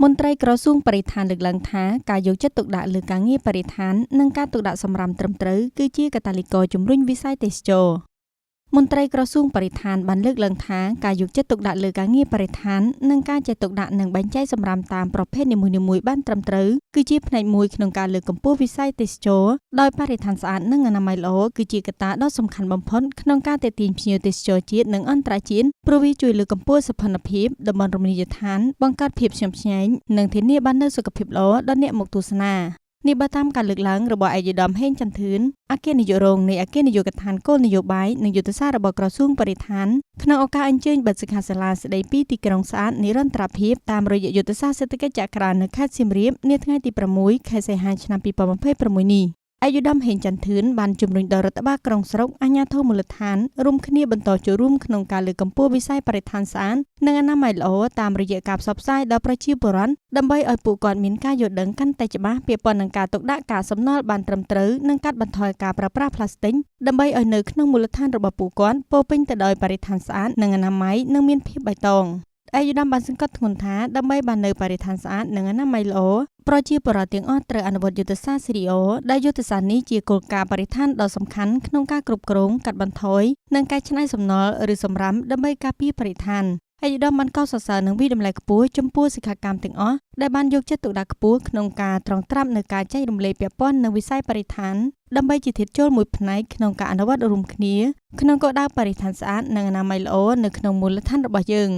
មន្ត្រីក្រសួងបរិស្ថានលើកឡើងថាការយកចិត្តទុកដាក់លើការងារបរិស្ថាននិងការទុកដាក់សម្រាមត្រឹមត្រូវគឺជាកាតាលីករជំរុញវិស័យទេសចរណ៍មន្ត្រីក្រសួងបរិស្ថានបានលើកឡើងថាការយកចិត្តទុកដាក់លើការងារបរិស្ថាននិងការចេះទុកដាក់និងបែងចែកសម្រាមតាមប្រភេទនីមួយៗបានត្រឹមត្រូវគឺជាផ្នែកមួយក្នុងការលើកកម្ពស់វិស័យទេសចរណ៍ដោយបរិស្ថានស្អាតនិងអនាម័យល្អគឺជាកត្តាដ៏សំខាន់បំផុតក្នុងការទាក់ទាញភ្ញៀវទេសចរជាតិនិងអន្តរជាតិព្រោះវាជួយលើកកម្ពស់សោភ័ណភាពតំបន់រមណីយដ្ឋានបង្កើតភាពស្ញប់ស្ញែងនិងធានាបាននូវសុខភាពល្អដល់អ្នកមកទស្សនានេះបើតាមការលើកឡើងរបស់ឯកឧត្តមហេងចន្ទធឿនអគ្គនាយករងនៃអគ្គនាយកដ្ឋានគោលនយោបាយនិងយុទ្ធសាស្ត្ររបស់ក្រសួងបរិស្ថានក្នុងឱកាសអញ្ជើញបិទសិក្ខាសាលាស្តីពីទីក្រុងស្អាតនិរន្តរភាពតាមរយៈយុទ្ធសាស្ត្រសេដ្ឋកិច្ចចក្រាននៅខេត្តសៀមរាបនាថ្ងៃទី6ខែសីហាឆ្នាំ2026នេះឯកឧត្តមហេងចន្ទធឿនបានជំរុញដល់រដ្ឋបាលក្រុងស្រុកអាជ្ញាធរមូលដ្ឋានរួមគ្នាបន្តចូលរួមក្នុងការលើកកម្ពស់វិស័យបរិស្ថានស្អាតនិងអនាម័យល្អតាមរយៈការផ្សព្វផ្សាយដល់ប្រជាពលរដ្ឋដើម្បីឲ្យពួកគាត់មានការយល់ដឹងកាន់តែច្បាស់ពាក់ព័ន្ធនឹងការទុកដាក់កាកសំណល់បានត្រឹមត្រូវនិងកាត់បន្ថយការប្រើប្រាស់ប្លាស្ទិកដើម្បីឲ្យនៅក្នុងមូលដ្ឋានរបស់ពួកគាត់ពោរពេញទៅដោយបរិស្ថានស្អាតនិងអនាម័យនិងមានភាពបៃតងឯកឧត្តមបានសង្កត់ធ្ងន់ថាដើម្បីបាននៅបរិស្ថានស្អាតនិងអនាម័យល្អប្រជាពលរដ្ឋទាំងអស់ត្រូវអនុវត្តយុទ្ធសាស្ត្រ CDO ដែលយុទ្ធសាស្ត្រនេះជាគោលការណ៍បរិស្ថានដ៏សំខាន់ក្នុងការគ្រប់គ្រងកាត់បន្ថយនិងកែច្នៃសំណល់ឬសម្រាមដើម្បីការពារបរិស្ថានឯកឧត្តមបានកោតសរសើរនិងវិតម្លៃខ្ពស់ចំពោះសិក្ខាកាមទាំងអស់ដែលបានយកចិត្តទុកដាក់ខ្ពស់ក្នុងការត្រងត្រាប់នៅការចែករំលែកពាក់ព័ន្ធនឹងវិស័យបរិស្ថានដើម្បីជាធាតុចូលមួយផ្នែកក្នុងការអនុវត្តរួមគ្នាក្នុងគោលដៅបរិស្ថានស្អាតនិងអនាម័យល្អនៅក្នុងមូលដ្ឋានរបស់យើង